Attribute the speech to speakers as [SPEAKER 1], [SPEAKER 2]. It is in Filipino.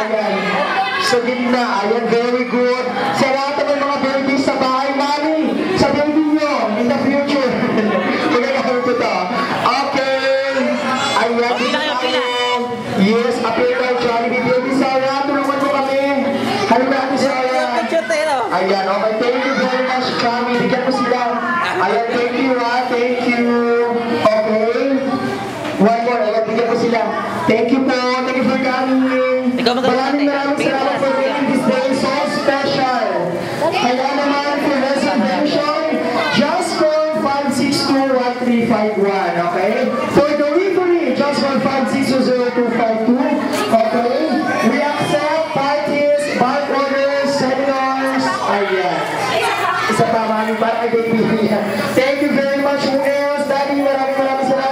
[SPEAKER 1] Ayan. Sa gitna. Ayan, very good. Sa lahat ng mga babies sa bahay, mami, sa baby nyo, in the future. Magagamit ko to. Okay. Ayan, dito tayo. Yes, appeal tayo, Jollibee Baby Sarah. Tulungan mo kami. Halika natin, Sarah. Ayan, okay. Thank you very much, Kami. Bigyan mo sila. Ayan, thank you, ha. Thank you. Okay. One more. Ayan, bigyan ko sila. Thank you po. Thank you for coming. Maraming salamat for making this day so special. Kaya naman, for reservation, just call 562-1351, okay? For delivery, just call 562-0252, okay? We accept parties, bulk orders, seminars, ayan. Isa pa, maraming para kay baby. Thank you very much, who else? Daddy, maraming salamat.